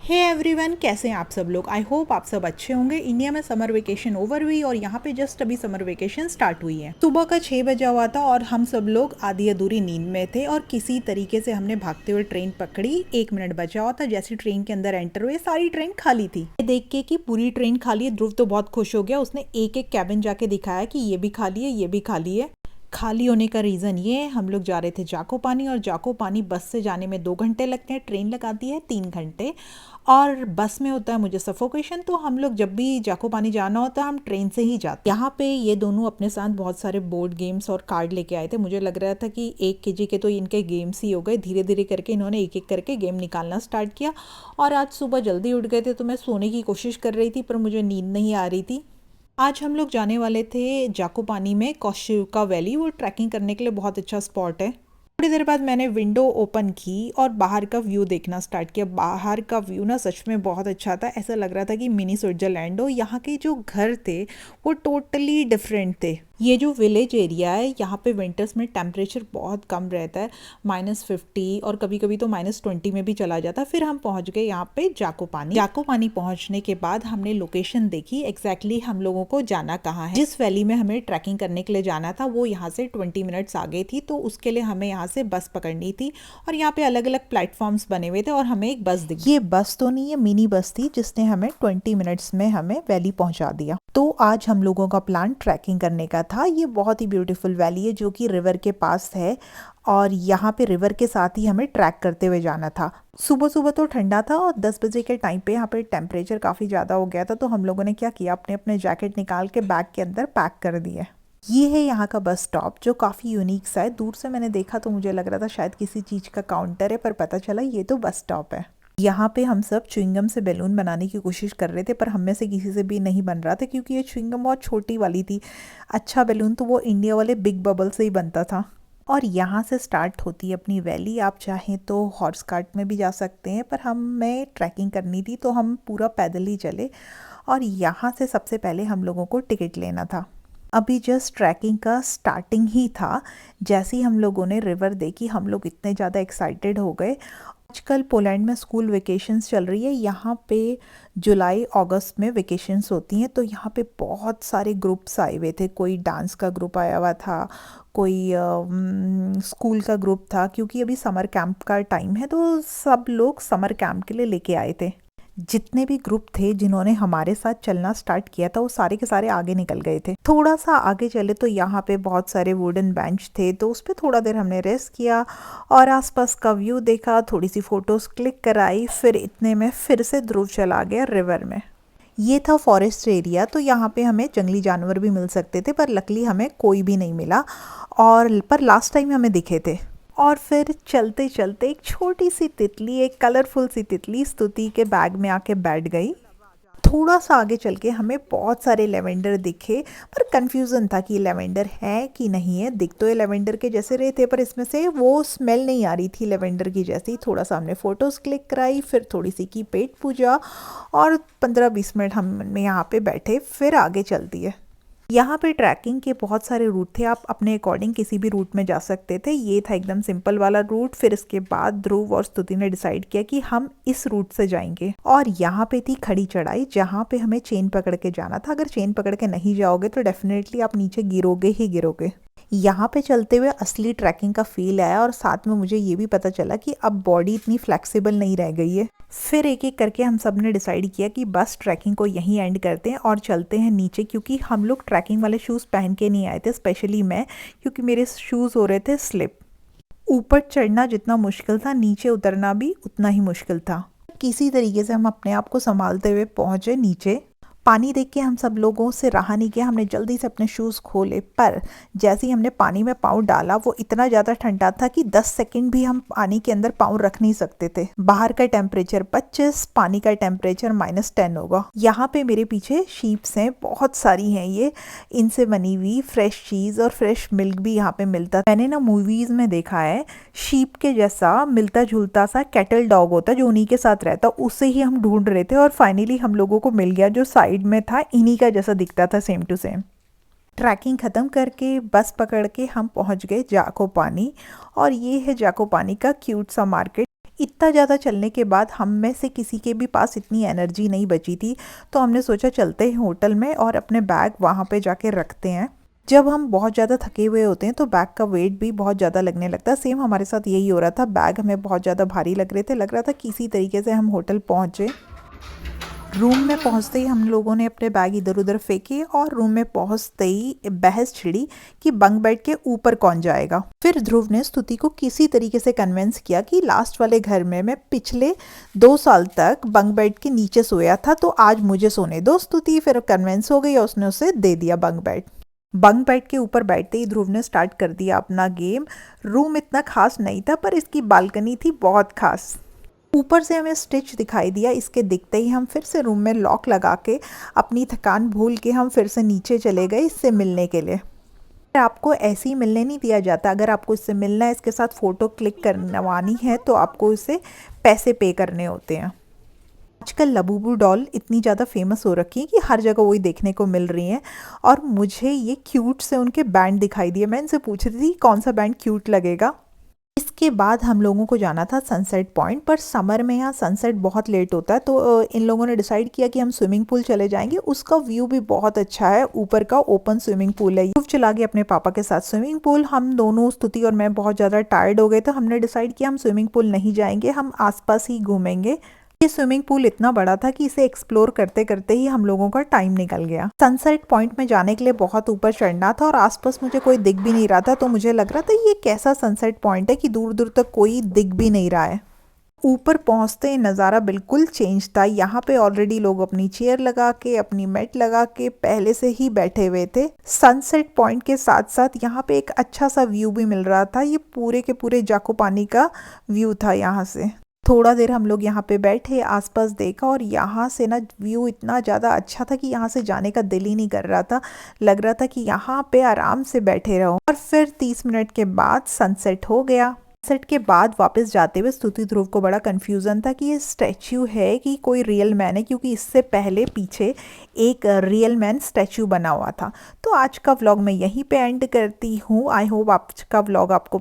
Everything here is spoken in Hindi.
हे एवरीवन, कैसे हैं आप सब लोग। आई होप आप सब अच्छे होंगे। इंडिया में समर वेकेशन ओवर हुई और यहाँ पे जस्ट अभी समर वेकेशन स्टार्ट हुई है। सुबह का 6 बजा हुआ था और हम सब लोग आधी अधूरी नींद में थे और किसी तरीके से हमने भागते हुए ट्रेन पकड़ी। 1 मिनट बचा हुआ था, जैसे ट्रेन के अंदर एंटर हुए सारी ट्रेन खाली थी। देख के कि पूरी ट्रेन खाली है, ध्रुव तो बहुत खुश हो गया। उसने एक एक कैबिन जाके दिखाया कि ये भी खाली है, ये भी खाली है। खाली होने का रीज़न ये है, हम लोग जा रहे थे जाकोपानी और जाकोपानी बस से जाने में 2 घंटे लगते हैं, ट्रेन लगाती है 3 घंटे और बस में होता है मुझे सफोकेशन। तो हम लोग जब भी जाकोपानी जाना होता है हम ट्रेन से ही जाते हैं। यहाँ पे ये दोनों अपने साथ बहुत सारे बोर्ड गेम्स और कार्ड लेके आए थे। मुझे लग रहा था कि 1 kg के तो इनके गेम्स ही हो गए। धीरे धीरे करके इन्होंने एक एक करके गेम निकालना स्टार्ट किया और आज सुबह जल्दी उठ गए थे तो मैं सोने की कोशिश कर रही थी पर मुझे नींद नहीं आ रही थी। आज हम लोग जाने वाले थे जाकोपानी में कौशिका वैली। वो ट्रैकिंग करने के लिए बहुत अच्छा स्पॉट है। थोड़ी देर बाद मैंने विंडो ओपन की और बाहर का व्यू देखना स्टार्ट किया। बाहर का व्यू ना सच में बहुत अच्छा था। ऐसा लग रहा था कि मिनी स्विट्जरलैंड हो। यहाँ के जो घर थे वो टोटली डिफरेंट थे। ये जो विलेज एरिया है यहाँ पे विंटर्स में टेम्परेचर बहुत कम रहता है, -50 और कभी कभी तो -20 में भी चला जाता है। फिर हम पहुँच गए यहाँ पे जाकोपानी। जाकोपानी पहुँचने के बाद हमने लोकेशन देखी एग्जैक्टली हम लोगों को जाना कहाँ है। जिस वैली में हमें ट्रैकिंग करने के लिए जाना था वो यहाँ से 20 मिनट्स आगे थी, तो उसके लिए हमें यहाँ से बस पकड़नी थी और यहाँ पे अलग अलग प्लेटफॉर्म्स बने हुए थे और हमें एक बस दिखी। ये बस तो नहीं, ये मिनी बस थी जिसने हमें 20 मिनट्स में हमें वैली पहुंचा दिया। तो आज हम लोगों का प्लान ट्रैकिंग करने का था। ये बहुत ही ब्यूटीफुल वैली है जो कि रिवर के पास है और यहाँ पे रिवर के साथ ही हमें ट्रैक करते हुए जाना था। सुबह सुबह तो ठंडा था और 10 बजे के टाइम पे यहाँ पे टेम्परेचर काफ़ी ज़्यादा हो गया था, तो हम लोगों ने क्या किया, अपने अपने जैकेट निकाल के बैग के अंदर पैक कर दिए। ये है यहाँ का बस स्टॉप जो काफ़ी यूनिक सा है। दूर से मैंने देखा तो मुझे लग रहा था शायद किसी चीज़ का काउंटर है, पर पता चला ये तो बस स्टॉप है। यहाँ पे हम सब च्युइंगम से बैलून बनाने की कोशिश कर रहे थे पर हम में से किसी से भी नहीं बन रहा था क्योंकि ये च्युइंगम बहुत छोटी वाली थी। अच्छा बैलून तो वो इंडिया वाले बिग बबल से ही बनता था। और यहाँ से स्टार्ट होती है अपनी वैली। आप चाहें तो हॉर्स कार्ट में भी जा सकते हैं, पर हमें ट्रैकिंग करनी थी तो हम पूरा पैदल ही चले। और यहाँ से सबसे पहले हम लोगों को टिकट लेना था। अभी जस्ट ट्रैकिंग का स्टार्टिंग ही था। जैसे ही हम लोगों ने रिवर देखी हम लोग इतने ज़्यादा एक्साइटेड हो गए। आजकल पोलैंड में स्कूल वेकेशंस चल रही है। यहाँ पे जुलाई अगस्त में वेकेशंस होती हैं, तो यहाँ पे बहुत सारे ग्रुप्स आए हुए थे। कोई डांस का ग्रुप आया हुआ था, कोई स्कूल का ग्रुप था, क्योंकि अभी समर कैंप का टाइम है तो सब लोग समर कैंप के लिए लेके आए थे। जितने भी ग्रुप थे जिन्होंने हमारे साथ चलना स्टार्ट किया था वो सारे के सारे आगे निकल गए थे। थोड़ा सा आगे चले तो यहाँ पे बहुत सारे वुडन बेंच थे, तो उस पर थोड़ा देर हमने रेस्ट किया और आसपास का व्यू देखा, थोड़ी सी फोटोज क्लिक कराई। फिर इतने में फिर से ध्रुव चला गया रिवर में। ये था फॉरेस्ट एरिया, तो यहाँ पे हमें जंगली जानवर भी मिल सकते थे पर लकीली हमें कोई भी नहीं मिला, और पर लास्ट टाइम हमें दिखे थे। और फिर चलते चलते एक छोटी सी तितली, एक कलरफुल सी तितली स्तुति के बैग में आके बैठ गई। थोड़ा सा आगे चल के हमें बहुत सारे लेवेंडर दिखे, पर कंफ्यूजन था कि लेवेंडर है कि नहीं है। दिख तो ये लेवेंडर के जैसे रहे थे पर इसमें से वो स्मेल नहीं आ रही थी लेवेंडर की जैसी। थोड़ा सा हमने फ़ोटोज़ क्लिक कराई, फिर थोड़ी सी की पेट पूजा और 15-20 मिनट हमने यहाँ पे बैठे। फिर आगे चलती है। यहाँ पे ट्रैकिंग के बहुत सारे रूट थे, आप अपने अकॉर्डिंग किसी भी रूट में जा सकते थे। ये था एकदम सिंपल वाला रूट। फिर इसके बाद ध्रुव और स्तुति ने डिसाइड किया कि हम इस रूट से जाएंगे। और यहाँ पे थी खड़ी चढ़ाई जहाँ पे हमें चेन पकड़ के जाना था। अगर चेन पकड़ के नहीं जाओगे तो डेफिनेटली आप नीचे गिरोगे ही गिरोगे। यहाँ पे चलते हुए असली ट्रैकिंग का फील आया और साथ में मुझे ये भी पता चला कि अब बॉडी इतनी फ्लेक्सिबल नहीं रह गई है। फिर एक एक करके हम सब ने डिसाइड किया कि बस ट्रैकिंग को यहीं एंड करते हैं और चलते हैं नीचे, क्योंकि हम लोग ट्रैकिंग वाले शूज़ पहन के नहीं आए थे, स्पेशली मैं, क्योंकि मेरे शूज़ हो रहे थे स्लिप। ऊपर चढ़ना जितना मुश्किल था नीचे उतरना भी उतना ही मुश्किल था। किसी तरीके से हम अपने आप को संभालते हुए पहुँचे नीचे। पानी देख के हम सब लोगों से रहा नहीं गया, हमने जल्दी से अपने शूज़ खोले। पर जैसे ही हमने पानी में पाँव डाला वो इतना ज़्यादा ठंडा था कि 10 सेकंड भी हम पानी के अंदर पाँव रख नहीं सकते थे। बाहर का टेम्परेचर 25, पानी का टेम्परेचर -10 होगा। यहाँ पे मेरे पीछे शीप्स हैं, बहुत सारी हैं ये। इनसे बनी हुई फ्रेश चीज़ और फ्रेश मिल्क भी यहाँ पे मिलता। मैंने ना मूवीज़ में देखा है शीप के जैसा मिलता जुलता सा कैटल डॉग होता जो उन्हीं के साथ रहता, उससे ही हम ढूंढ रहे थे और फाइनली हम लोगों को मिल गया जो साइड में था, इन्हीं का जैसा दिखता था, सेम टू सेम। ट्रैकिंग ख़त्म करके बस पकड़ के हम पहुंच गए जाकोपानी। और ये है जाकोपानी का क्यूट सा मार्केट। इतना ज़्यादा चलने के बाद हम में से किसी के भी पास इतनी एनर्जी नहीं बची थी, तो हमने सोचा चलते हैं होटल में और अपने बैग वहाँ पे जाके रखते हैं। जब हम बहुत ज़्यादा थके हुए होते हैं तो बैग का वेट भी बहुत ज़्यादा लगने लगता है। सेम हमारे साथ यही हो रहा था, बैग हमें बहुत ज़्यादा भारी लग रहे थे। लग रहा था किसी तरीके से हम होटल पहुँचे। रूम में पहुंचते ही हम लोगों ने अपने बैग इधर उधर फेंके और रूम में पहुंचते ही बहस छिड़ी कि बंक बेड के ऊपर कौन जाएगा। फिर ध्रुव ने स्तुति को किसी तरीके से कन्विंस किया कि लास्ट वाले घर में मैं पिछले 2 साल तक बंक बेड के नीचे सोया था, तो आज मुझे सोने दो। स्तुति फिर कन्विंस हो गई और उसने उसे दे दिया बंक बेड। बंक बेड के ऊपर बैठते ही ध्रुव ने स्टार्ट कर दिया अपना गेम। रूम इतना खास नहीं था पर इसकी बालकनी थी बहुत खास। ऊपर से हमें स्टिच दिखाई दिया, इसके दिखते ही हम फिर से रूम में लॉक लगा के अपनी थकान भूल के हम फिर से नीचे चले गए इससे मिलने के लिए। आपको ऐसे ही मिलने नहीं दिया जाता, अगर आपको इससे मिलना है, इसके साथ फ़ोटो क्लिक करवानी है तो आपको इसे पैसे पे करने होते हैं। आजकल लबूबू डॉल इतनी ज़्यादा फेमस हो रखी है कि हर जगह वही देखने को मिल रही हैं और मुझे ये क्यूट से उनके बैंड दिखाई दिए। मैं इनसे पूछ रही थी कौन सा बैंड क्यूट लगेगा। इसके बाद हम लोगों को जाना था सनसेट पॉइंट, पर समर में यहाँ सनसेट बहुत लेट होता है, तो इन लोगों ने डिसाइड किया कि हम स्विमिंग पूल चले जाएंगे। उसका व्यू भी बहुत अच्छा है, ऊपर का ओपन स्विमिंग पूल है। चला गए अपने पापा के साथ स्विमिंग पूल। हम दोनों, स्तुति और मैं, बहुत ज़्यादा टायर्ड हो गए तो हमने डिसाइड किया हम स्विमिंग पूल नहीं जाएंगे, हम आसपास ही घूमेंगे। ये स्विमिंग पूल इतना बड़ा था कि इसे एक्सप्लोर करते करते ही हम लोगों का टाइम निकल गया। सनसेट पॉइंट में जाने के लिए बहुत ऊपर चढ़ना था और आसपास मुझे कोई दिख भी नहीं रहा था, तो मुझे लग रहा था ये कैसा सनसेट पॉइंट है कि दूर दूर तक कोई दिख भी नहीं रहा है। ऊपर पहुंचते ही नज़ारा बिल्कुल चेंज था। यहाँ पे ऑलरेडी लोग अपनी चेयर लगा के, अपनी मैट लगा के पहले से ही बैठे हुए थे। सनसेट पॉइंट के साथ साथ यहाँ पे एक अच्छा सा व्यू भी मिल रहा था। ये पूरे के पूरे जाकोपानी का व्यू था। यहाँ से थोड़ा देर हम लोग यहाँ पे बैठे, आसपास देखा और यहाँ से ना व्यू इतना ज़्यादा अच्छा था कि यहाँ से जाने का दिल ही नहीं कर रहा था। लग रहा था कि यहाँ पे आराम से बैठे रहो। और फिर 30 मिनट के बाद सनसेट हो गया। सनसेट के बाद वापस जाते हुए स्तुति ध्रुव को बड़ा कन्फ्यूज़न था कि ये स्टैच्यू है कि कोई रियल मैन है, क्योंकि इससे पहले पीछे एक रियल मैन स्टैच्यू बना हुआ था। तो आज का व्लॉग मैं यहीं पे एंड करती हूँ। आई होप आज का व्लॉग आपको